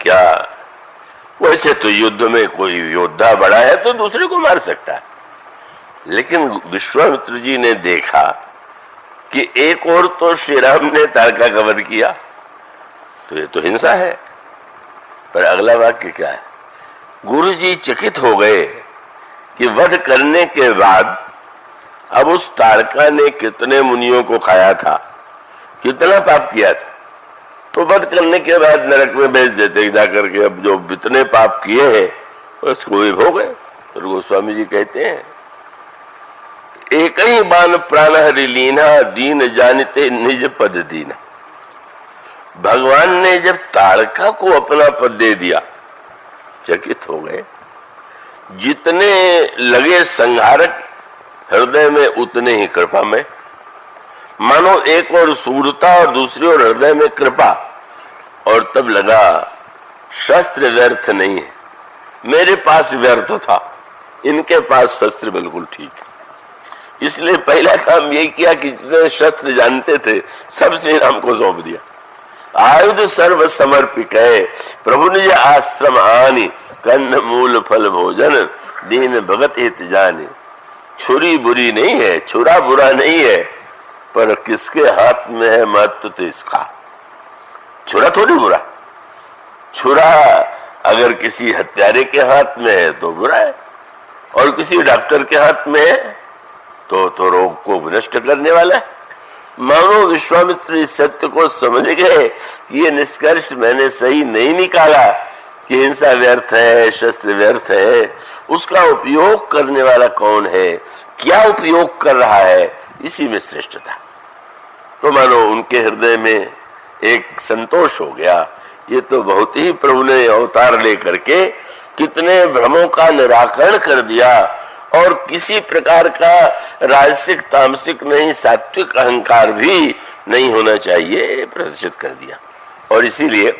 क्या वैसे तो युद्ध में कोई योद्धा बड़ा है तो दूसरे को मार सकता है, लेकिन विश्वामित्र जी ने देखा कि एक और तो श्री राम ने तारका का वध किया, तो ये तो हिंसा है। पर अगला वाक्य क्या है? गुरु जी चकित हो गए कि वध करने के बाद अब उस तारका ने कितने मुनियों को खाया था, कितना पाप किया था, तो वध करने के बाद नरक में भेज देते जाकर के। अब जो इतने पाप किए हैं उसको भी भोगे। तो गोस्वामी जी कहते हैं, एक ही बान प्राण हरि लीना, दीन जानते निज पद दीना। भगवान ने जब तारका को अपना पद दे दिया, चकित हो गए। जितने लगे संहारक हृदय में उतने ही कृपा में। मानो एक और सूरता और दूसरी ओर हृदय में कृपा, और तब लगा शस्त्र व्यर्थ नहीं है। मेरे पास व्यर्थ था, इनके पास शस्त्र बिल्कुल ठीक है। इसलिए पहला काम यही किया कि जितने शस्त्र जानते थे सब श्री राम को सौंप दिया। आयुध सर्व समर्पित है, प्रभु निज आश्रम आनी, कन्न मूल फल भोजन, दीन भगत हित जाने। छुरी बुरी नहीं है, छुरा बुरा नहीं है, पर किसके हाथ में है महत्व तो इसका। छुरा थोड़ी बुरा, छुरा अगर किसी हत्यारे के हाथ में है तो बुरा है, और किसी डॉक्टर के हाथ में है तो रोग को नष्ट करने वाला है। मानो विश्वामित्र इस सत्य को समझ गए कि ये निष्कर्ष मैंने सही नहीं निकाला कि हिंसा व्यर्थ है, शस्त्र व्यर्थ है। उसका उपयोग करने वाला कौन है, क्या उपयोग कर रहा है, इसी में श्रेष्ठता। तो मानो उनके हृदय में एक संतोष हो गया। ये तो बहुत ही प्रभु ने अवतार लेकर के कितने भ्रमों का निराकरण कर दिया, और किसी प्रकार का राजसिक तामसिक नहीं, सात्विक अहंकार भी नहीं होना चाहिए, प्रदर्शित कर दिया। और इसीलिए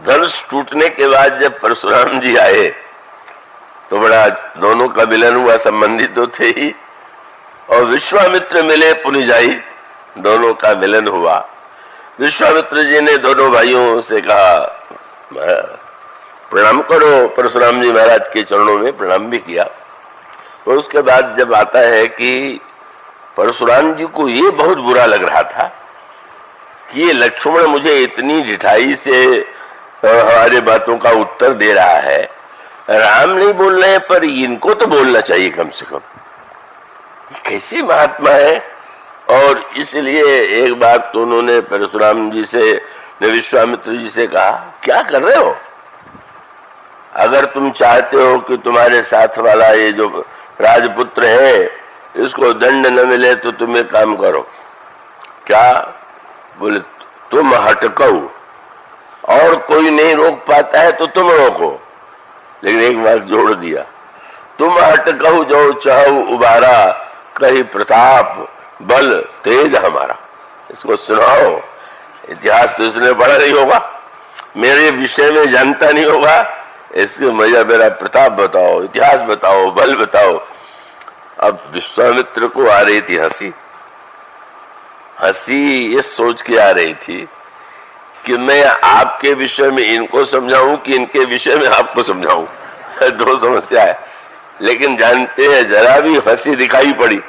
धनुष टूटने के बाद जब परशुराम जी आए तो बड़ा दोनों का मिलन हुआ, संबंधित तो थे ही, और विश्वामित्र मिले पुनिजाई, दोनों का मिलन हुआ। विश्वामित्र जी ने दोनों भाइयों से कहा प्रणाम करो। परशुराम जी महाराज के चरणों में प्रणाम भी किया। और उसके बाद जब आता है कि परशुराम जी को ये बहुत बुरा लग रहा था कि ये लक्ष्मण मुझे इतनी ढिठाई से हमारे बातों का उत्तर दे रहा है, राम नहीं बोल रहे हैं पर इनको तो बोलना चाहिए कम से कम। कैसी महात्मा है। और इसलिए एक बार तो उन्होंने परशुराम जी से, विश्वामित्र जी से कहा, क्या कर रहे हो? अगर तुम चाहते हो कि तुम्हारे साथ वाला ये जो राजपुत्र है इसको दंड न मिले तो तुम एक काम करो। क्या? बोले तुम हटको, और कोई नहीं रोक पाता है तो तुम रोको। लेकिन एक बार जोड़ दिया, तुम हटको जो चाहो उबारा, कहीं प्रताप बल तेज हमारा। इसको सुनाओ। इतिहास तो इसने पढ़ा नहीं होगा, मेरे विषय में जानता नहीं होगा, इसके मजा मेरा प्रताप बताओ, इतिहास बताओ, बल बताओ। अब विश्वामित्र को आ रही थी हंसी। हंसी ये सोच के आ रही थी कि मैं आपके विषय में इनको समझाऊं कि इनके विषय में आपको समझाऊं। दो समस्या है। लेकिन जानते हैं जरा भी हंसी दिखाई पड़ी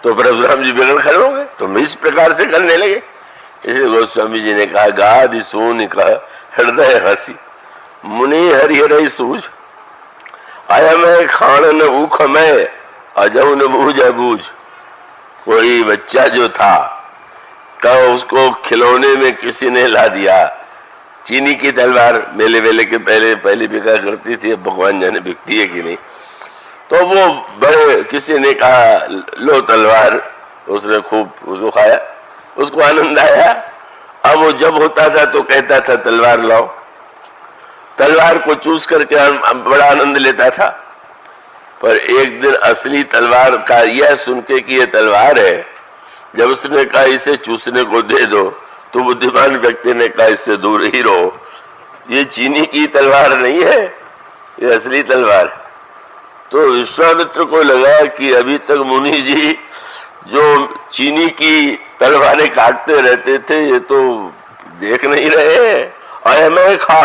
तो परशुराम जी बिगड़ खड़े हो गए, तो इस प्रकार से करने लगे। इसलिए गोस्वामी जी ने कहा, गादि सोन का हृदय हंसी, मुनि हरिहर सूझ, आया मैं खान न ऊख मैं, अजऊ न बूझ बूझ। कोई बच्चा जो था कब उसको खिलौने में किसी ने ला दिया चीनी की तलवार, मेले वेले के पहले बिका करती थी, अब भगवान जाने बिकती है कि नहीं। तो वो बड़े किसी ने कहा लो तलवार, उसने खूब उसको खाया, उसको आनंद आया। अब वो जब होता था तो कहता था तलवार लाओ, तलवार को चूस करके बड़ा आनंद लेता था। पर एक दिन असली तलवार का यह सुन के कि ये तलवार है, जब उसने कहा इसे चूसने को दे दो तो बुद्धिमान व्यक्ति ने कहा इससे दूर ही रहो, ये चीनी की तलवार नहीं है, ये असली तलवार है। तो विश्वामित्र को लगा कि अभी तक मुनि जी जो चीनी की तलवारें काटते रहते थे ये तो देख नहीं रहे हैं, आए मैं खा,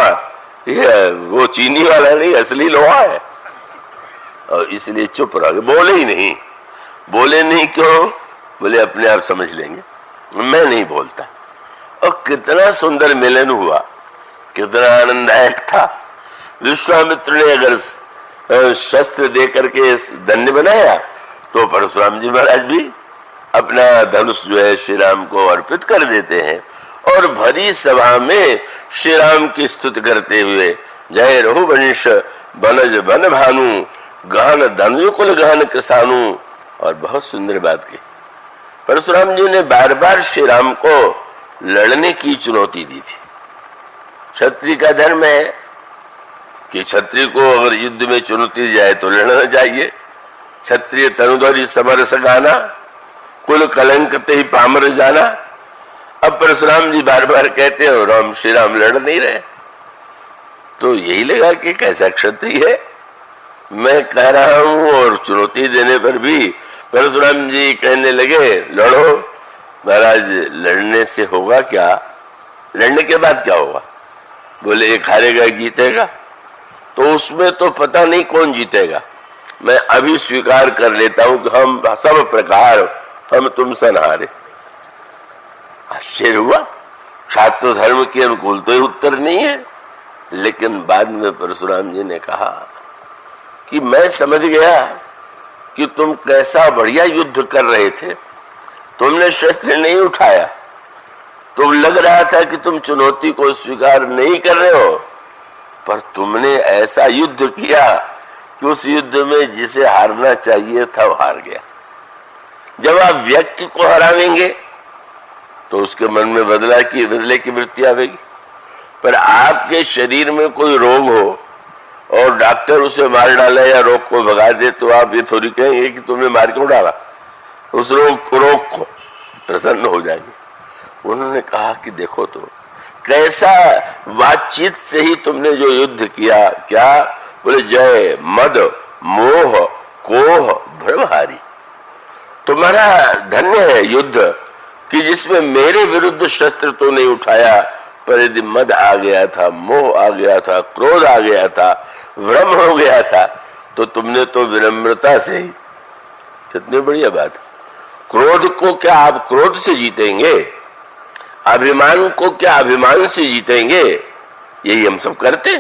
ये वो चीनी वाला नहीं, असली लोहा है। और इसलिए चुप रह गए, बोले ही नहीं। बोले नहीं क्यों? बोले अपने आप समझ लेंगे, मैं नहीं बोलता। और कितना सुंदर मिलन हुआ, कितना आनंददायक था। विश्वामित्र ने अगर शस्त्र दे करके धन्य बनाया तो परशुराम जी महाराज भी अपना धनुष जो है श्री राम को अर्पित कर देते हैं और भरी सभा में श्री राम की स्तुति करते हुए जय रघुवंश बनज बन भानु गहन धनुकुल गहन किसानु। और बहुत सुंदर बात की, परशुराम जी ने बार बार श्री राम को लड़ने की चुनौती दी थी। क्षत्रिय का धर्म है कि क्षत्रिय को अगर युद्ध में चुनौती दी जाए तो लड़ना चाहिए। क्षत्रिय तनुधरी समरस गाना, कुल कलंक ते ही पामर जाना। अब परशुराम जी बार बार कहते हैं राम श्री राम लड़ नहीं रहे, तो यही लगा कि कैसा क्षत्रिय है, मैं कह रहा हूं। और चुनौती देने पर भी परशुराम जी कहने लगे लड़ो। महाराज लड़ने से होगा क्या? लड़ने के बाद क्या होगा? बोले एक हारेगा एक जीतेगा, तो उसमें तो पता नहीं कौन जीतेगा। मैं अभी स्वीकार कर लेता हूं कि हम सब प्रकार हम तुमसे न हारे। आश्चर्य हुआ, छात्र धर्म के अनुकूल तो उत्तर नहीं है। लेकिन बाद में परशुराम जी ने कहा कि मैं समझ गया कि तुम कैसा बढ़िया युद्ध कर रहे थे, तुमने शस्त्र नहीं उठाया, तो लग रहा था कि तुम चुनौती को स्वीकार नहीं कर रहे हो, पर तुमने ऐसा युद्ध किया कि उस युद्ध में जिसे हारना चाहिए था वो हार गया। जब आप व्यक्ति को हरावेंगे तो उसके मन में बदले की वृत्ति आवेगी, पर आपके शरीर में कोई रोग हो और डॉक्टर उसे मार डाले या रोग को भगा दे, तो आप ये थोड़ी कहेंगे कि तुमने मार क्यों डाला, उस रोग को प्रसन्न हो जाएंगे। उन्होंने कहा कि देखो तो कैसा बातचीत से ही तुमने जो युद्ध किया। क्या? बोले जय मद मोह कोह भ्रमहारी। तुम्हारा धन्य है युद्ध कि जिसमें मेरे विरुद्ध शस्त्र तो नहीं उठाया, पर यदि मद आ गया था, मोह आ गया था, क्रोध आ गया था, भ्रम हो गया था, तो तुमने तो विनम्रता से ही, कितनी बढ़िया बात। क्रोध को क्या आप क्रोध से जीतेंगे? अभिमान को क्या अभिमान से जीतेंगे? यही हम सब करते।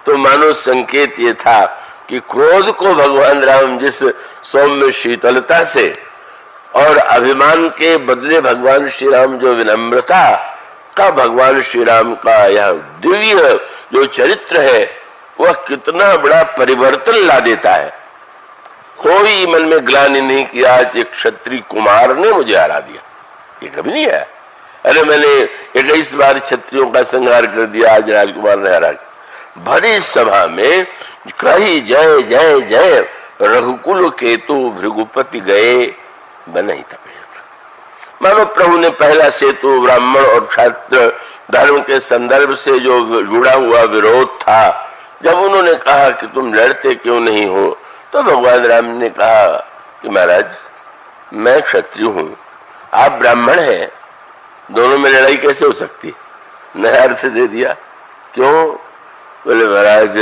तो मानो संकेत ये था कि क्रोध को भगवान राम जिस सौम्य शीतलता से और अभिमान के बदले भगवान श्री राम जो विनम्रता का भगवान श्री राम का यह दिव्य जो चरित्र है वह कितना बड़ा परिवर्तन ला देता है। कोई मन में ग्लानि नहीं कि आज एक क्षत्रिय कुमार ने मुझे हरा दिया, ये कभी नहीं है। अरे मैंने 21 बार क्षत्रियों का संहार कर दिया, आज राजकुमार ने हरा। भरी सभा में कही जय जय जय रघुकुल केतु भृगुपति गए बनहि तपेत। मानो प्रभु ने पहला सेतु ब्राह्मण और क्षत्रिय धर्म के संदर्भ से जो जुड़ा हुआ विरोध था, जब उन्होंने कहा कि तुम लड़ते क्यों नहीं हो, तो भगवान राम ने कहा कि महाराज मैं क्षत्रिय हूं, आप ब्राह्मण हैं, दोनों में लड़ाई कैसे हो सकती? नया अर्थ दे दिया। क्यों? बोले महाराज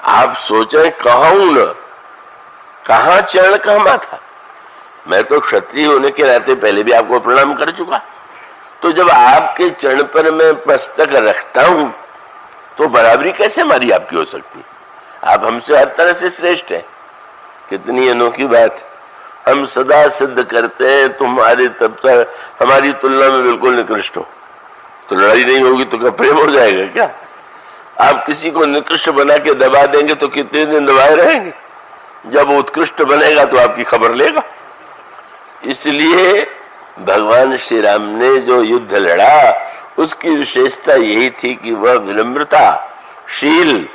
आप सोचे कहूं न, कहां चरण कहां माथा। मैं तो क्षत्रिय होने के नाते पहले भी आपको प्रणाम कर चुका, तो जब आपके चरण पर मैं मस्तक रखता हूं तो बराबरी कैसे हमारी आपकी हो सकती? आप हमसे हर तरह से श्रेष्ठ हैं। कितनी अनोखी बात। हम सदा सिद्ध करते हैं तुम्हारे तब तक हमारी तुलना में बिल्कुल निकृष्ट हो, तो लड़ाई नहीं होगी तो क्या प्रेम हो जाएगा क्या? आप किसी को निकृष्ट बना के दबा देंगे तो कितने दिन दबाए रहेंगे? जब उत्कृष्ट बनेगा तो आपकी खबर लेगा। इसलिए भगवान श्री राम ने जो युद्ध लड़ा उसकी विशेषता यही थी कि वह विनम्रता शील,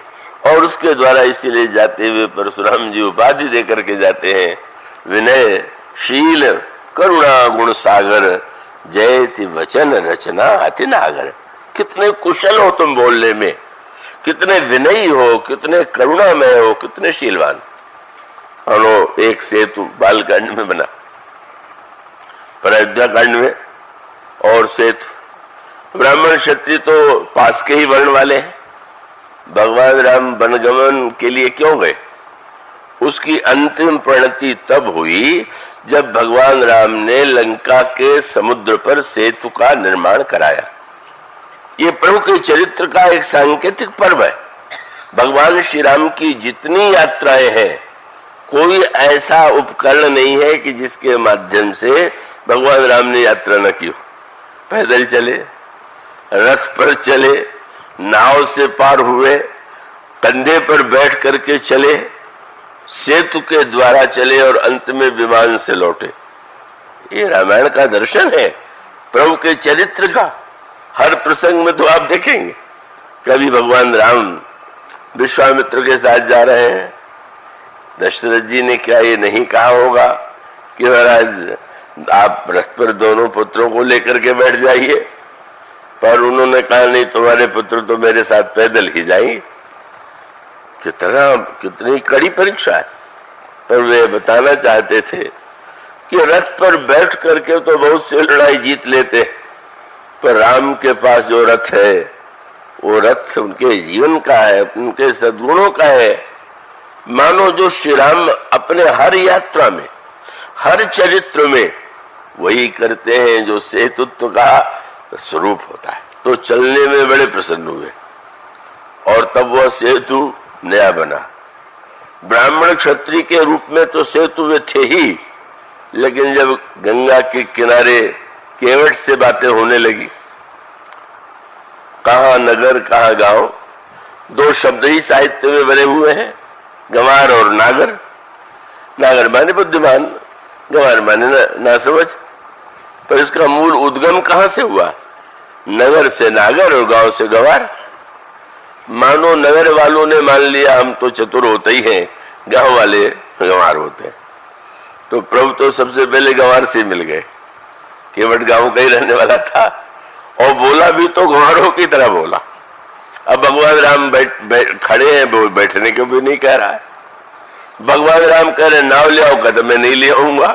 और उसके द्वारा इसीलिए जाते हुए परशुराम जी उपाधि देकर के जाते हैं विनय शील करुणा गुण सागर जयति वचन रचना अति नागर। कितने कुशल हो तुम बोलने में, कितने विनयी हो, कितने करुणामय हो, कितने शीलवान। और एक सेतु बालकांड में बना, पर अयोध्या कांड में और सेतु, ब्राह्मण क्षत्रिय तो पास के ही वर्ण वाले हैं। भगवान राम वनगमन के लिए क्यों गए? उसकी अंतिम परिणति तब हुई जब भगवान राम ने लंका के समुद्र पर सेतु का निर्माण कराया। ये प्रभु के चरित्र का एक सांकेतिक पर्व है। भगवान श्री राम की जितनी यात्राएं हैं, कोई ऐसा उपकरण नहीं है कि जिसके माध्यम से भगवान राम ने यात्रा न की हो। पैदल चले, रथ पर चले, नाव से पार हुए, कंधे पर बैठ करके चले, सेतु के द्वारा चले और अंत में विमान से लौटे। ये रामायण का दर्शन है, प्रभु के चरित्र का। हर प्रसंग में तो आप देखेंगे, कभी भगवान राम विश्वामित्र के साथ जा रहे हैं। दशरथ जी ने क्या ये नहीं कहा होगा कि महाराज आप रथ पर दोनों पुत्रों को लेकर के बैठ जाइए? पर उन्होंने कहा नहीं, तुम्हारे पुत्र तो मेरे साथ पैदल ही जाएंगे। कितनी कड़ी परीक्षा है। पर वे बताना चाहते थे कि रथ पर बैठ करके तो बहुत सी लड़ाई जीत लेते, पर राम के पास जो रथ है वो रथ उनके जीवन का है, उनके सद्गुणों का है। मानो जो श्री राम अपने हर यात्रा में, हर चरित्र में वही करते हैं जो सेतुत्व का स्वरूप होता है। तो चलने में बड़े प्रसन्न हुए और तब वह सेतु नया बना। ब्राह्मण क्षत्रिय के रूप में तो सेतु वे थे ही, लेकिन जब गंगा के किनारे केवट से बातें होने लगी, कहाँ नगर कहाँ गांव, दो शब्द ही साहित्य में बने हुए हैं, गंवार और नागर। नागर माने बुद्धिमान, गंवार माने ना समझ। पर इसका मूल उद्गम कहां से हुआ? नगर से नागर और गांव से गंवार। मानो नगर वालों ने मान लिया हम तो चतुर होते ही हैं, गांव वाले गंवार होते हैं। तो प्रभु तो सबसे पहले गंवार से मिल गए। केवट गांव का ही रहने वाला था और बोला भी तो गंवारों की तरह बोला। अब भगवान राम खड़े हैं, वो बैठने को भी नहीं कह रहा है। भगवान राम कह रहे नाव ले आओ, कहते मैं नहीं ले आऊंगा।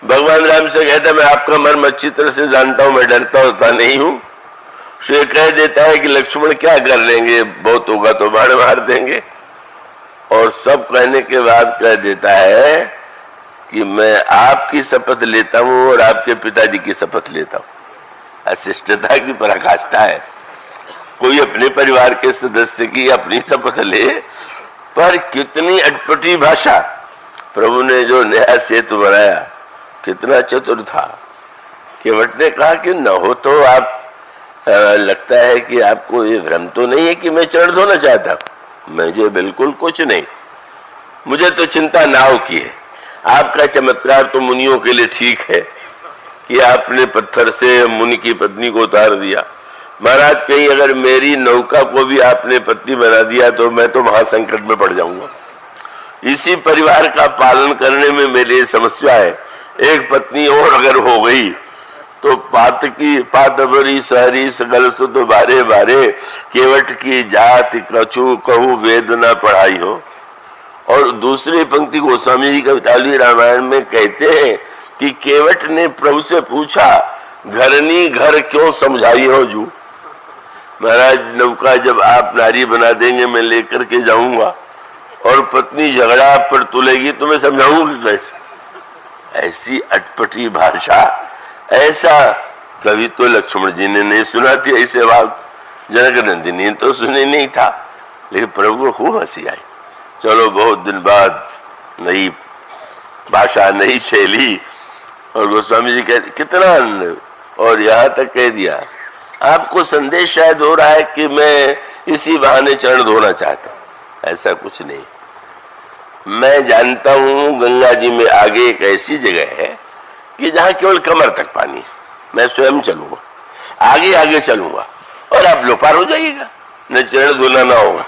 भगवान राम से कहता मैं आपका मर्म अच्छी तरह से जानता हूं, मैं डरता होता नहीं हूं। श्री कह देता है कि लक्ष्मण क्या कर लेंगे, बहुत होगा तो बाण मार देंगे। और सब कहने के बाद कह देता है कि मैं आपकी शपथ लेता हूं और आपके पिताजी की शपथ लेता हूं। शिष्टता की पराकाष्ठा है। कोई अपने परिवार के सदस्य की अपनी शपथ ले, पर कितनी अटपटी भाषा। प्रभु ने जो नया सेतु बनाया कितना चतुर था। केवट ने कहा कि न हो तो आप लगता है कि आपको ये भ्रम तो नहीं है कि मैं चरण धोना चाहता हूं? मुझे बिल्कुल कुछ नहीं, मुझे तो चिंता नाव की है। आपका चमत्कार तो मुनियों के लिए ठीक है कि आपने पत्थर से मुनि की पत्नी को उतार दिया। महाराज कहीं अगर मेरी नौका को भी आपने पत्नी बना दिया तो मैं तो महासंकट में पड़ जाऊंगा। इसी परिवार का पालन करने में मेरी समस्या है। एक पत्नी और अगर हो गई तो पातबरी सहरी सकल सुध बारे बारे, केवट की जाति कछु कहू वेद न पढ़ाई हो। और दूसरी पंक्ति गोस्वामी जी कवितावली रामायण में कहते हैं कि केवट ने प्रभु से पूछा घरनी घर क्यों समझाई हो जू। महाराज नौका जब आप नारी बना देंगे मैं लेकर के जाऊंगा और पत्नी झगड़ा पर तुलेगी तो मैं समझाऊंगी कैसे? ऐसी अटपटी भाषा, ऐसा कभी तो लक्ष्मण जी ने नहीं सुना थी ऐसे बात। जनक नंदिनी तो सुने नहीं था, लेकिन प्रभु को खूब हंसी आई। चलो बहुत दिन बाद नई भाषा, नई शैली, और गोस्वामी जी कहते कितना आनंद। और यहाँ तक कह दिया आपको संदेश शायद हो रहा है कि मैं इसी बहाने चरण धोना चाहता हूं। ऐसा कुछ नहीं। मैं जानता हूं गंगा जी में आगे एक ऐसी जगह है कि जहां केवल कमर तक पानी है। मैं स्वयं चलूंगा, आगे आगे चलूंगा और आप लोग पार हो जाइएगा। न चरण धोना ना होगा,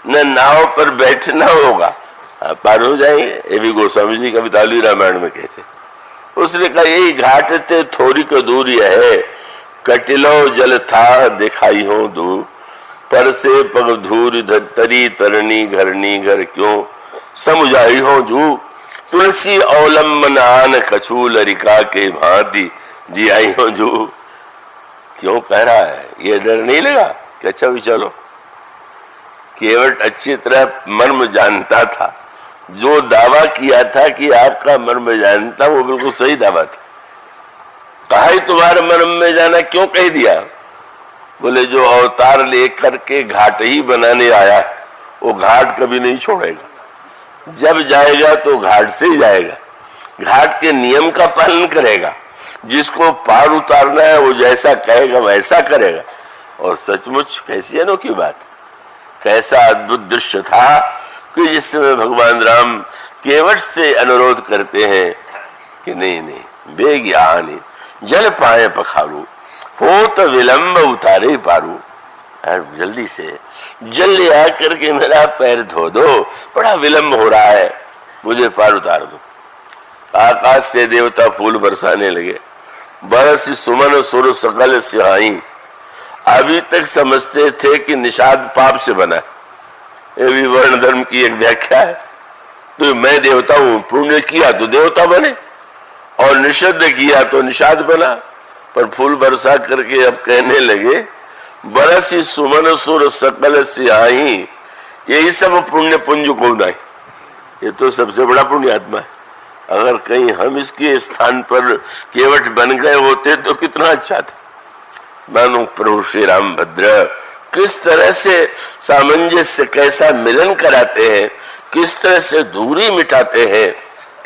न नाव पर बैठना होगा, आप पार हो जाएंगे। ये भी गोस्वामी जी कवितावली रामायण में कहते। उसने कहा यही घाट थे थोड़ी को दूरी है, कटिलो जल था दिखाई हो दूर, पर से पग धूर तरी तरनी घरनी घर क्यों समुझाई हो जू, तुलसी अवलंबन आन कछू लरिका के भांति जियाई हो जू। क्यों कह रहा है? ये डर नहीं लगा कि अच्छा भी चलो? केवट अच्छी तरह मर्म जानता था, जो दावा किया था कि आपका मर्म जानता, वो बिल्कुल सही दावा था। कहा ही तुम्हारे मर्म में जाना, क्यों कह दिया? बोले जो अवतार लेकर के घाट ही बनाने आया है, वो घाट कभी नहीं छोड़ेगा। जब जाएगा तो घाट से ही जाएगा, घाट के नियम का पालन करेगा, जिसको पार उतारना है वो जैसा कहेगा वैसा करेगा। और सचमुच कैसी अनोखी बात, कैसा अद्भुत दृश्य था कि जिस समय भगवान राम केवट से अनुरोध करते हैं कि नहीं नहीं बेज्ञानी जल पाए पखारू, हो तो विलंब उतारे पारू, जल्दी से जल ले आकर के मेरा पैर धो दो, बड़ा विलंब हो रहा है, मुझे पार उतार दो। आकाश से देवता फूल बरसाने लगे, बरस सुमन सुर सकल सिहाई। अभी तक समझते थे कि निषाद पाप से बना, ये भी वर्ण धर्म की एक व्याख्या है। तो मैं देवता हूं, पुण्य किया तो देवता बने और निषिद्ध किया तो निषाद बना। पर फूल बरसा करके अब कहने लगे बरसी सुमन सुर सकल सिहाई, यही सब पुण्य पुंज को नहीं, ये तो सबसे बड़ा पुण्य आत्मा है। अगर कहीं हम इसके स्थान पर केवट बन गए होते तो कितना अच्छा था। मानो प्रभु श्री रामभद्र किस तरह से सामंजस्य, कैसा मिलन कराते हैं, किस तरह से दूरी मिटाते हैं,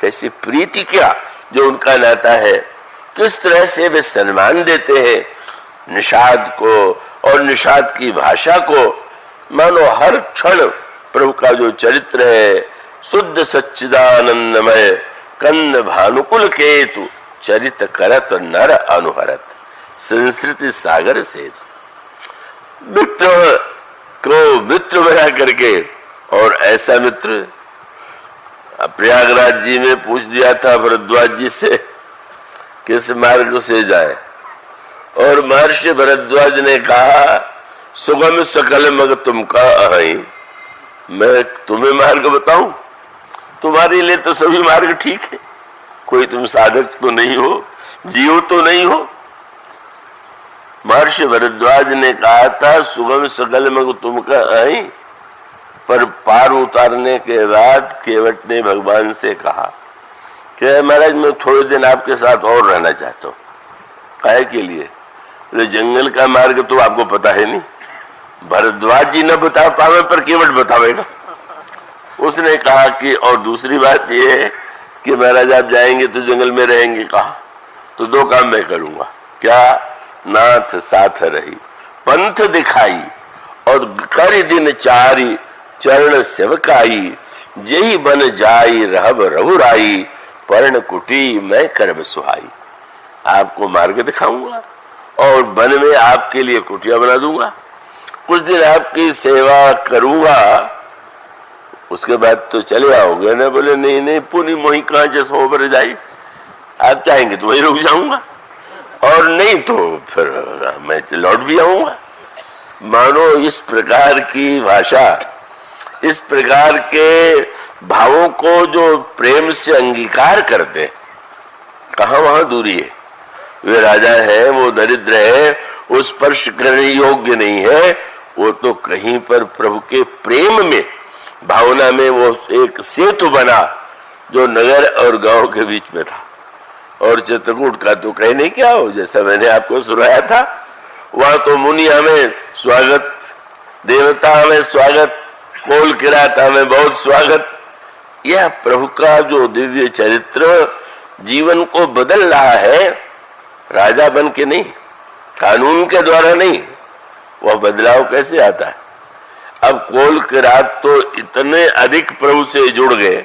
कैसी प्रीति क्या जो उनका नाता है, किस तरह से वे सम्मान देते हैं निषाद को और निषाद की भाषा को। मानो हर क्षण प्रभु का जो चरित्र है, शुद्ध सच्चिदानंदमय कंद भानुकुल केतु, चरित करत नर अनुहरत, संस्कृति सागर से मित्र को मित्र बना करके। और ऐसा मित्र प्रयागराज जी में पूछ दिया था भरद्वाज जी से किस मार्ग से जाए, और महर्षि भरद्वाज ने कहा सुगम सकल मग तुमका अहि, मैं तुम्हें मार्ग बताऊं? तुम्हारे लिए तो सभी मार्ग ठीक है, कोई तुम साधक तो नहीं हो, जीव तो नहीं हो। महर्षि भरद्वाज ने कहा था सुगम सकल मग तुमका अहि, पर पार उतारने के बाद केवट ने भगवान से कहा कि महाराज मैं थोड़े दिन आपके साथ और रहना चाहता हूं। काहे के लिए? तो जंगल का मार्ग तो आपको पता है नहीं, भरद्वाज जी न बता पावे पर केवट बतावेगा। उसने कहा कि और दूसरी बात यह है कि महाराज आप जाएंगे तो जंगल में रहेंगे। कहा तो दो काम मैं करूंगा। क्या? नाथ साथ रही पंथ दिखाई और कर दिन चारी चरण सेवकाई, जही बन जाई रहब रघुराई, पर्ण कुटी मैं करब सुहाई। आपको मार्ग दिखाऊंगा और वन में आपके लिए कुटिया बना दूंगा, कुछ दिन आपकी सेवा करूंगा, उसके बाद तो चले आओगे ना? बोले नहीं नहीं पुनी मोही कहां जैसे होकर जाई, आप चाहेंगे तो वही रुक जाऊंगा और नहीं तो फिर मैं लौट भी आऊंगा। मानो इस प्रकार की भाषा, इस प्रकार के भावों को जो प्रेम से अंगीकार करते, कहां वहां दूरी है। वे राजा है, वो दरिद्र है, उस स्पर्श करने योग्य नहीं है, वो तो कहीं पर प्रभु के प्रेम में, भावना में वो एक सेतु बना जो नगर और गांव के बीच में था। और चित्रकूट का तो कहने क्या हो, जैसा मैंने आपको सुनाया था, वहां तो मुनि हमें स्वागत, देवता हमें स्वागत, कोल किरात हमें बहुत स्वागत। यह प्रभु का जो दिव्य चरित्र जीवन को बदल रहा है, राजा बन के नहीं, कानून के द्वारा नहीं, वह बदलाव कैसे आता है? अब कोल किरात तो इतने अधिक प्रभु से जुड़ गए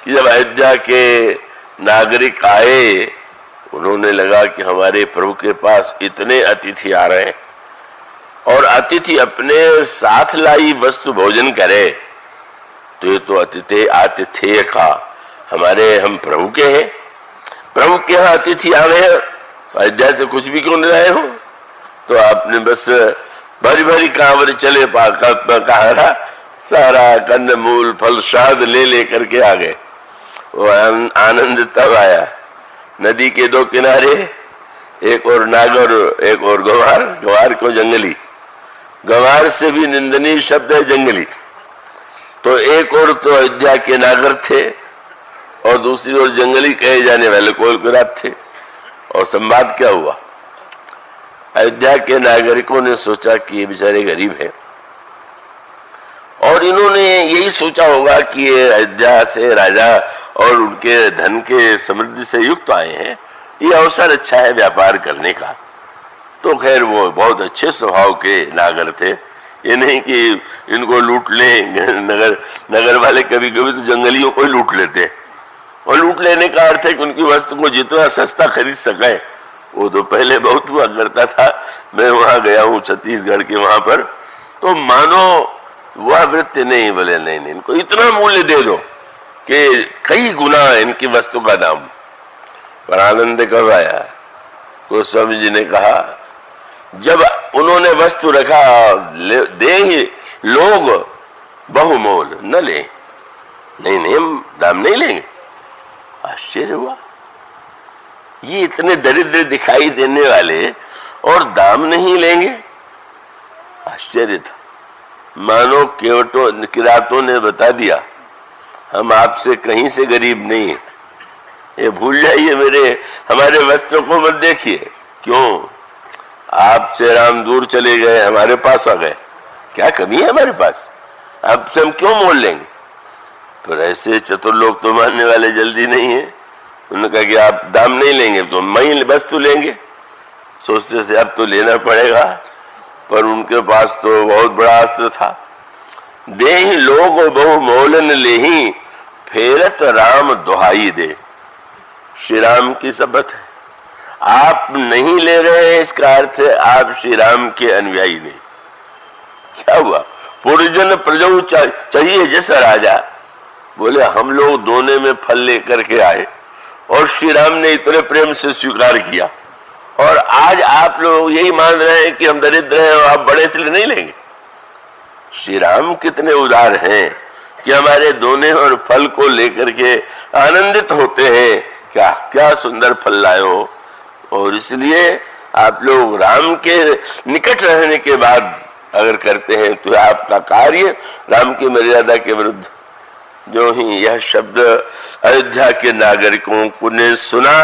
कि जब अयोध्या के नागरिक आए, उन्होंने लगा कि हमारे प्रभु के पास इतने अतिथि आ रहे हैं और अतिथि अपने साथ लाई वस्तु भोजन करे, तो ये तो आतिथेय का हमारे, हम प्रभु के हैं, प्रभु के यहाँ अतिथि आ गए हैं, अयोध्या से कुछ भी क्यों नहीं लाए हो? तो आपने बस भरी भरी कांवर चले कहा सारा कंद मूल फल शाद ले करके आ गए। वो आनंद तब आया, नदी के दो किनारे एक और नागर, एक और गंवार। गंवार क्यों? जंगली। गंवार से भी निंदनीय शब्द है जंगली। तो एक और तो अयोध्या के नागर थे और दूसरी ओर जंगली कहे जाने वाले कोलकुरात थे। और संवाद क्या हुआ? अयोध्या के नागरिकों ने सोचा कि ये बेचारे गरीब हैं और इन्होंने यही सोचा होगा कि ये अयोध्या से राजा और उनके धन के समृद्धि से युक्त आए हैं, ये अवसर अच्छा है व्यापार करने का। तो खैर वो बहुत अच्छे स्वभाव के नागर थे, ये नहीं कि इनको लूट लें। नगर वाले कभी कभी तो जंगलियों को ही लूट लेते हैं, और लूट लेने का अर्थ है कि उनकी वस्तु को जितना सस्ता खरीद सके। वो तो पहले बहुत हुआ करता था। मैं वहां गया हूँ छत्तीसगढ़ के, वहां पर तो मानो वह वृत्ति नहीं, बोले नहीं नहीं, इनको इतना मूल्य दे दो कि कई गुना इनकी वस्तु का दाम। पर आनंद कब आया? गोस्वामी जी ने कहा जब उन्होंने वस्तु रखा, दे ही लोग बहुमोल न ले, नहीं नहीं हम दाम नहीं लेंगे। आश्चर्य हुआ, ये इतने दरिद्र दिखाई देने वाले और दाम नहीं लेंगे? आश्चर्य था। मानो किरातों ने बता दिया हम आपसे कहीं से गरीब नहीं है, ये भूल जाइए, हमारे वस्त्रों को मत देखिए। क्यों? आपसे राम दूर चले गए, हमारे पास आ गए, क्या कमी है हमारे पास? आपसे हम क्यों मोल लेंगे? पर ऐसे चतुर लोग तो मानने वाले जल्दी नहीं है। उन्होंने कहा कि आप दाम नहीं लेंगे तो मैं वस्तु लेंगे। सोचते थे अब तो लेना पड़ेगा, पर उनके पास तो बहुत बड़ा अस्त्र था। दे ही लोग बहु मोलन ले ही फेरत राम दुहाई दे। श्री राम की शपथ है, आप नहीं ले रहे हैं, इसका अर्थ है आप श्री राम के अनुयायी नहीं। क्या हुआ? पुरजन प्रजऊ चाहिए जैसा राजा। बोले हम लोग दोने में फल लेकर के आए और श्री राम ने इतने प्रेम से स्वीकार किया, और आज आप लोग यही मान रहे हैं कि हम दरिद्र हैं और आप बड़े इसलिए नहीं लेंगे। श्री राम कितने उदार हैं कि हमारे दोने और फल को लेकर के आनंदित होते हैं। क्या क्या सुंदर फल लाए हो, और इसलिए आप लोग राम के निकट रहने के बाद अगर करते हैं तो आपका कार्य राम की मर्यादा के विरुद्ध। जो ही यह शब्द अयोध्या के नागरिकों को ने सुना,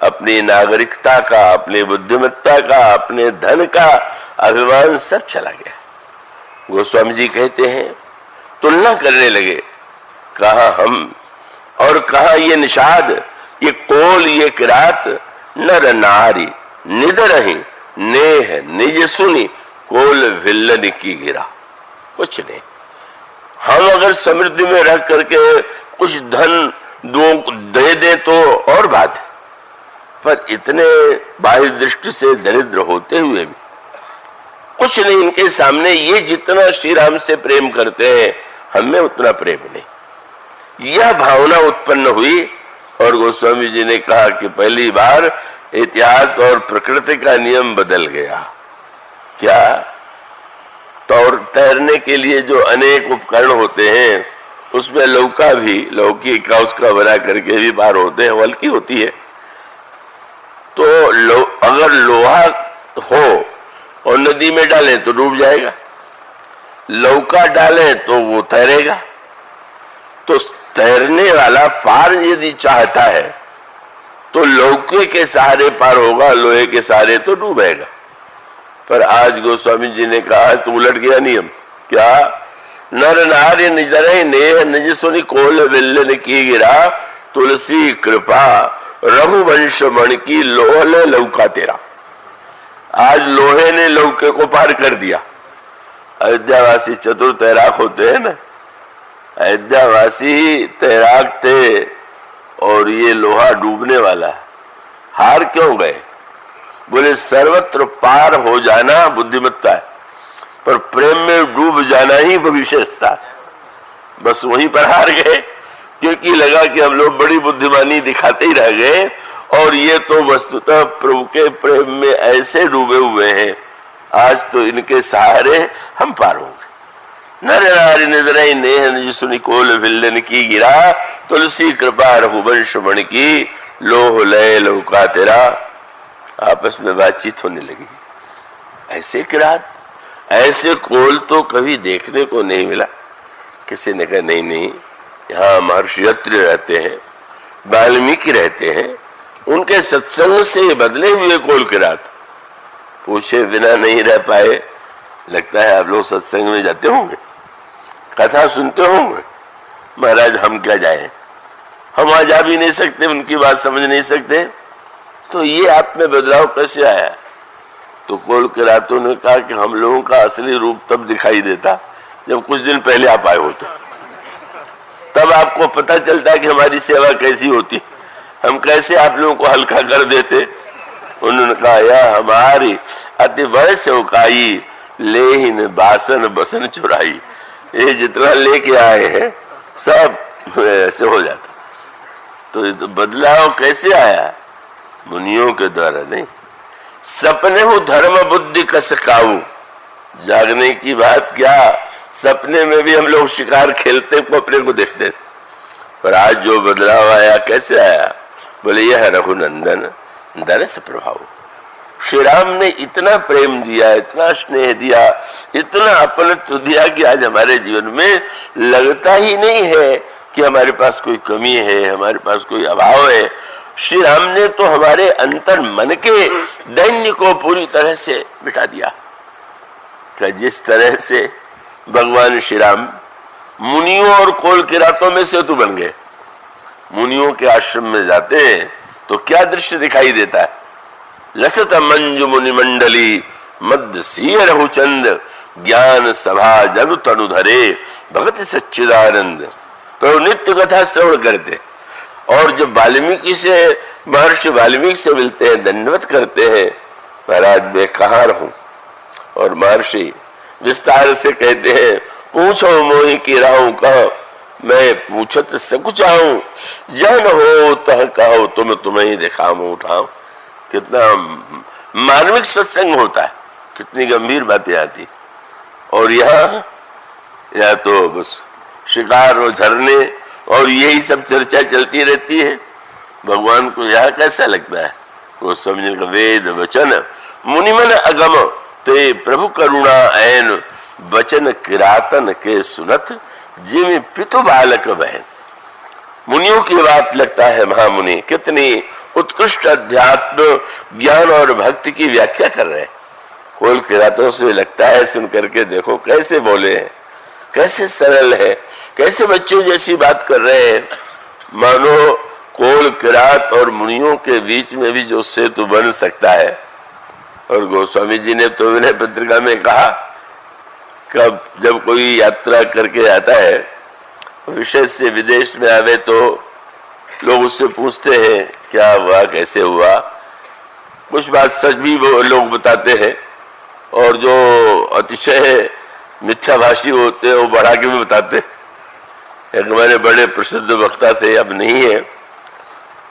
अपनी नागरिकता का, अपनी बुद्धिमत्ता का, अपने धन का अभिमान सब चला गया। गोस्वामी जी कहते हैं तुलना करने लगे, कहा हम और कहा ये निषाद, ये कोल, ये किरात, नर नारी निद रही नेह निज सुनी कोल विल्लन की गिरा। कुछ नहीं, हम अगर समृद्धि में रह करके कुछ धन दे दे तो और बात है, पर इतने बाह्य दृष्टि से दरिद्र होते हुए भी कुछ नहीं इनके सामने। ये जितना श्री राम से प्रेम करते हैं हमें उतना प्रेम नहीं। यह भावना उत्पन्न हुई और गोस्वामी जी ने कहा कि पहली बार इतिहास और प्रकृति का नियम बदल गया। क्या? तो तैरने के लिए जो अनेक उपकरण होते हैं उसमें लौकी का उसका बना करके भी पार होते हैं, हल्की होती है। तो अगर लोहा हो और नदी में डालें तो डूब जाएगा, लौका डालें तो वो तैरेगा। तो तैरने वाला पार यदि चाहता है तो लौके के सहारे पार होगा, लोहे के सहारे तो डूबेगा। पर आज गोस्वामी जी ने कहा तो उलट गया नियम। क्या? नर नारी निजर नेह निज सुनी कोल विल्लन की गिरा, तुलसी कृपा रघुवंश मण की लोहले लौका तेरा। आज लोहे ने लौके को पार कर दिया। अयोध्यावासी चतुर तैराक होते हैं ना, अयोध्यावासी तैराक थे और ये लोहा डूबने वाला। हार क्यों गए? बोले सर्वत्र पार हो जाना बुद्धिमत्ता है, पर प्रेम में डूब जाना ही भविष्यता। बस वहीं पर हार गए, क्योंकि लगा कि हम लोग बड़ी बुद्धिमानी दिखाते ही रह गए और ये तो वस्तुतः प्रभु के प्रेम में ऐसे डूबे हुए हैं, आज तो इनके सहारे हम पार होंगे। नर नारी निद्रई नेह निज सुनि कोल विल्लन की गिरा, तुलसी कृपा रघुवंश मण की लोह लय लौका तेरा। आपस में बातचीत होने लगी। ऐसे किरात, ऐसे कोल तो कभी देखने को नहीं मिला। किसी ने कहा नहीं नहीं, यहाँ महर्षि अत्रि रहते हैं, वाल्मीकि रहते हैं, उनके सत्संग से बदले हुए कोल किरात। पूछे बिना नहीं रह पाए। लगता है आप लोग सत्संग में जाते होंगे, कथा सुनते होंगे। महाराज हम क्या जाए, हम वहां जा भी नहीं सकते, उनकी बात समझ नहीं सकते, तो ये आप में बदलाव कैसे आया? तो कोल किरातों ने कहा कि हम लोगों का असली रूप तब दिखाई देता जब कुछ दिन पहले आप आए होते, तब आपको पता चलता है कि हमारी सेवा कैसी होती, हम कैसे आप लोगों को हल्का कर देते। उन्होंने कहा यह हमारी अति बड़े सेवकाई लेहिन बासन बसन चुराई। ये जितना लेके आए हैं सब ऐसे हो जाता। तो ये तो बदलाव कैसे आया? मुनियों के द्वारा नहीं। सपने हो धर्म बुद्धि कस काऊ। जागने की बात क्या, सपने में भी हम लोग शिकार खेलते को अपने को देखते थे। पर आज जो बदलाव आया, कैसे आया? बोले यह रघुनंदन दरस प्रभाव। श्री राम ने इतना प्रेम दिया, इतना स्नेह दिया, इतना अपनत्व दिया कि आज हमारे जीवन में लगता ही नहीं है कि हमारे पास कोई कमी है, हमारे पास कोई अभाव है। श्री राम ने तो हमारे अंतर मन के दैन्य को पूरी तरह से मिटा दिया। कि जिस तरह से भगवान श्री राम मुनियों और कोल किरातों में सेतु बन गए। मुनियों के आश्रम में जाते हैं तो क्या दृश्य दिखाई देता है? लसत मंजु मुनि मंडली मध्य सीय रघुचंद ज्ञान सभा जनु तनु धरे भगत सच्चिदानंद। तो नित्य कथा श्रवण करते, और जब वाल्मीकि से महर्षि वाल्मीकि से मिलते हैं, दंडवत करते हैं, महाराज मैं कहाँ रहूं? और महर्षि विस्तार से कहते हैं पूछो मोहि की राहु कहो, मैं पूछत सकुच आऊं, जन हो तह कहो तुम तुम्हें ही दिखाऊं उठाऊं। कितना मार्मिक सत्संग होता है, कितनी गंभीर बातें आती। और यहाँ तो बस शिकार और झरने और यही सब चर्चा चलती रहती है। भगवान को यह कैसा लगता है? वो समझने का वेद वचन मुनिमन अगम ते प्रभु करुणा ऐन वचन किरातन के सुनत जिम पितु बालक बहन। मुनियों की बात लगता है महामुनि कितनी उत्कृष्ट अध्यात्म ज्ञान और भक्ति की व्याख्या कर रहे हैं। कोल किरातों से लगता है सुन करके देखो कैसे बोले हैं, कैसे सरल है, कैसे बच्चों जैसी बात कर रहे हैं। मानो कोल किरात और मुनियों के बीच में भी जो सेतु बन सकता है। और गोस्वामी जी ने तो विनय पत्रिका में कहा कब जब कोई यात्रा करके आता है, विशेष से विदेश में आवे, तो लोग उससे पूछते हैं क्या हुआ, कैसे हुआ। कुछ बात सच भी वो लोग बताते हैं, और जो अतिशय मिथ्याभाषी होते हैं वो बढ़ा के भी बताते हैं। एक हमारे बड़े प्रसिद्ध वक्ता थे, अब नहीं है,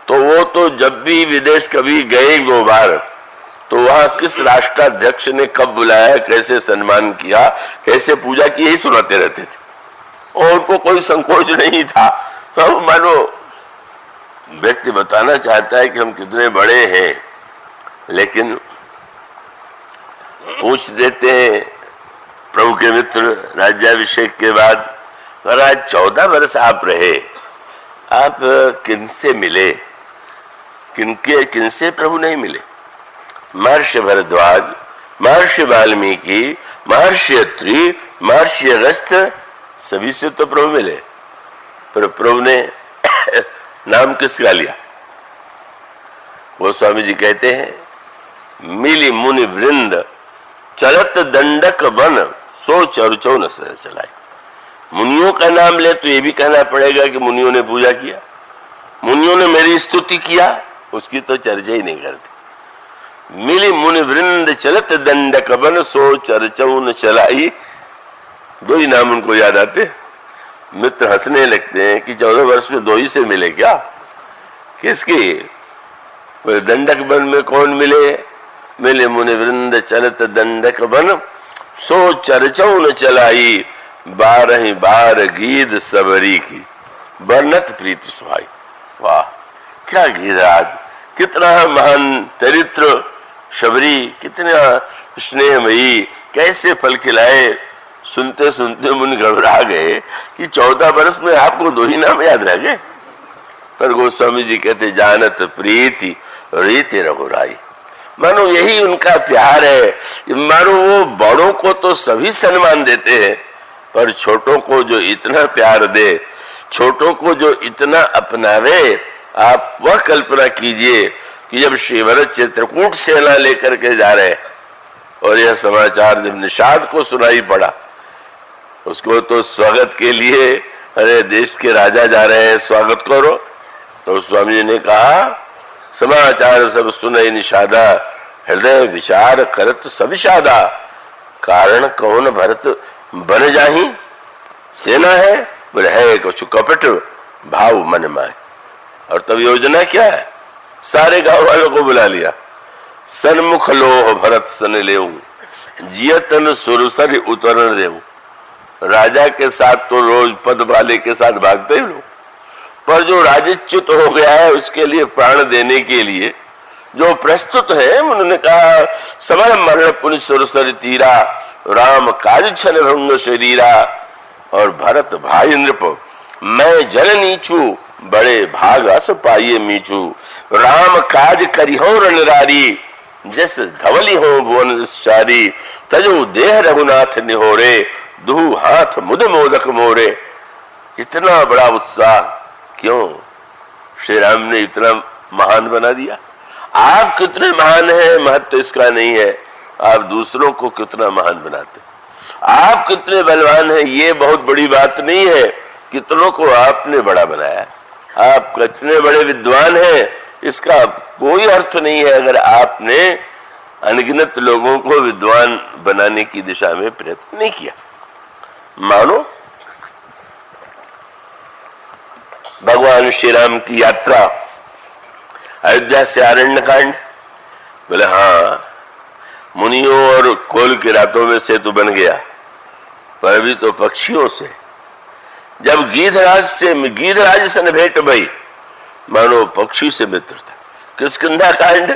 तो वो तो जब भी विदेश कभी गए 2 बार, तो वहां किस राष्ट्राध्यक्ष ने कब बुलाया, कैसे सम्मान किया, कैसे पूजा की, यही सुनाते रहते थे। और उनको कोई संकोच नहीं था। तो मानो व्यक्ति बताना चाहता है कि हम कितने बड़े हैं, लेकिन पूछ देते हैं प्रभु के मित्र राज्याभिषेक के बाद, महाराज 14 वर्ष आप रहे, आप किनसे मिले? किनसे प्रभु नहीं मिले? महर्षि भरद्वाज, महर्षि वाल्मीकि, महर्षि अत्रि, महर्षि अगस्त्य, सभी से तो प्रभु मिले। पर प्रभु ने नाम किसका लिया? वो स्वामी जी कहते हैं मिली मुनि वृंद चलत दंडक बन सो चर्चो न चलाए। मुनियों का नाम ले तो ये भी कहना पड़ेगा कि मुनियों ने पूजा किया, मुनियों ने मेरी स्तुति किया, उसकी तो चर्चा ही नहीं करते। मिली मुनि वृंद चलत दंडक बन सो चर्चो न चलाई। 2 ही नाम उनको याद आते। मित्र हंसने लगते हैं कि 14 वर्ष में 2 ही से मिले क्या? किसकी? दंडक बन में कौन मिले? मिले मुनि वृंद चलत दंडक बन सो चर्चो न चलाई। 12 बार गीत सबरी की बरनत प्रीति सुहाई। वाह क्या गीत! आज कितना महान चरित्र शबरी कितना स्नेहमयी, कैसे फल खिलाए। सुनते सुनते मुनि घबरा गए कि 14 वर्ष में आपको 2 ही नाम याद रह गए। पर गोस्वामी जी कहते जानत प्रीति रीति रघुराई, मानो यही उनका प्यार है। मानो वो बड़ों को तो सभी सम्मान देते हैं, पर छोटों को जो इतना प्यार दे, छोटों को जो इतना अपनावे। आप वह कल्पना कीजिए कि जब श्री भरत चित्रकूट सेना लेकर के जा रहे और यह समाचार जब निषाद को सुनाई पड़ा, उसको तो स्वागत के लिए अरे देश के राजा जा रहे हैं, स्वागत करो। तो स्वामी जी ने कहा समाचार सब सुने निषादा, हृदय विचार करत सविषादा, कारण कौन भरत बन जाही, सेना है बोले है कुछ कपट भाव मन में। और तब योजना क्या है, सारे गांव वालों को बुला लिया। सन्मुख लोह भरत सन लेऊ, जियतन सुरसर उतरण देऊ। राजा के साथ तो रोज पद वाले के साथ भागते ही लोग, पर जो राजच्युत हो गया है उसके लिए प्राण देने के लिए जो प्रस्तुत है, उन्होंने कहा समय मरण पुण्य सुरसर तीरा, राम काज छन भंग शरीरा। और भरत भाई नृप मैं जल नीचू, बड़े भाग अस पाइये मीचू। राम काज करिहो रणरारी, जस धवली हो भुवन चारी। तजो देह रघुनाथ निहोरे, दुहु हाथ मुद मोदक मोरे। इतना बड़ा उत्साह क्यों? श्री राम ने इतना महान बना दिया। आप कितने महान हैं महत्व इसका नहीं है, आप दूसरों को कितना महान बनाते। आप कितने बलवान हैं ये बहुत बड़ी बात नहीं है, कितनों को आपने बड़ा बनाया। आप कितने बड़े विद्वान हैं इसका कोई अर्थ नहीं है अगर आपने अनगिनत लोगों को विद्वान बनाने की दिशा में प्रयत्न नहीं किया। मानो भगवान श्री राम की यात्रा अयोध्या से आरण्य कांड, बोले हाँ मुनियों और कोल की रातों में सेतु बन गया, पर अभी तो पक्षियों से। जब गीधराज से भेंट भई, मानो पक्षी से मित्रता। किष्किंधा कांड,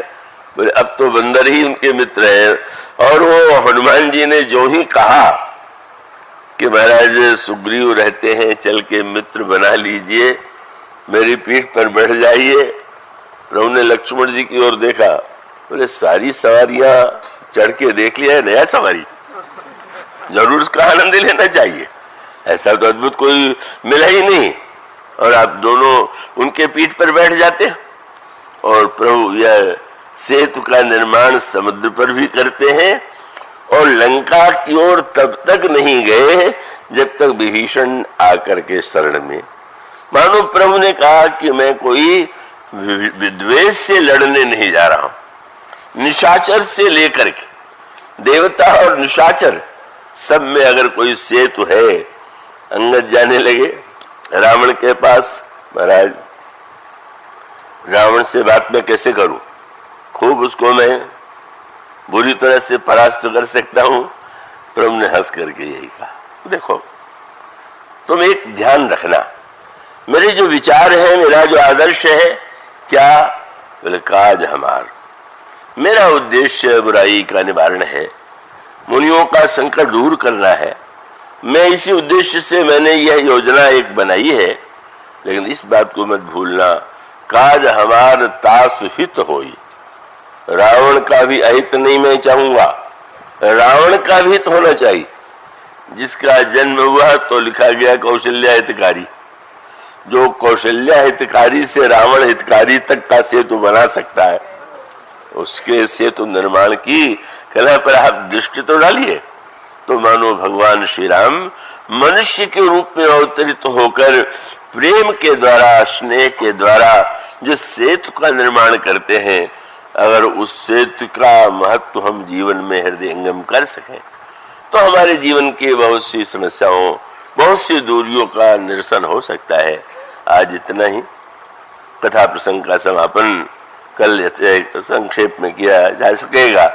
बोले अब तो बंदर ही उनके मित्र हैं। और वो हनुमान जी ने जो ही कहा कि महाराज सुग्रीव रहते हैं, चल के मित्र बना लीजिए, मेरी पीठ पर बैठ जाइए। प्रभु ने लक्ष्मण जी की ओर देखा, बोले सारी सवारियां चढ़ के देख लिया है, नया सवारी जरूर उसका आनंद लेना चाहिए, ऐसा तो अद्भुत कोई मिला ही नहीं। और आप दोनों उनके पीठ पर बैठ जाते। और प्रभु यह सेतु का निर्माण समुद्र पर भी करते हैं, और लंका की ओर तब तक नहीं गए जब तक विभीषण आकर के शरण में। मानो प्रभु ने कहा कि मैं कोई विद्वेष से लड़ने नहीं जा रहा हूं। निशाचर से लेकर के देवता और निशाचर सब में अगर कोई सेतु है। अंगद जाने लगे रावण के पास, महाराज रावण से बात मैं कैसे करूं, खूब उसको मैं बुरी तरह से परास्त कर सकता हूं। प्रभु ने हंस करके यही कहा, देखो तुम एक ध्यान रखना, मेरे जो विचार है, मेरा जो आदर्श है, क्या बोले काज हमार, मेरा उद्देश्य बुराई का निवारण है, मुनियों का संकट दूर करना है। मैं इसी उद्देश्य से मैंने यह योजना एक बनाई है। लेकिन इस बात को मत भूलना, काज हमार तासु हित होई। रावण का भी अहित नहीं मैं चाहूंगा, रावण का भी हित होना चाहिए। जिसका जन्म हुआ तो लिखा गया कौशल्या हितकारी, जो कौशल्या हितकारी से रावण हितकारी तक का सेतु बना सकता है, उसके सेतु निर्माण की कला पर आप दृष्टि तो डालिए। तो मानो भगवान श्री राम मनुष्य के रूप में अवतरित होकर प्रेम के द्वारा, स्नेह के द्वारा जो सेतु का निर्माण करते हैं, अगर उस सेतु का महत्व हम जीवन में हृदयंगम कर सकें तो हमारे जीवन की बहुत सी समस्याओं, बहुत सी दूरियों का निरसन हो सकता है। आज इतना ही, कथा प्रसंग का समापन कल संक्षेप में किया जा सकेगा।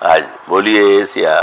आज बोलिए सिया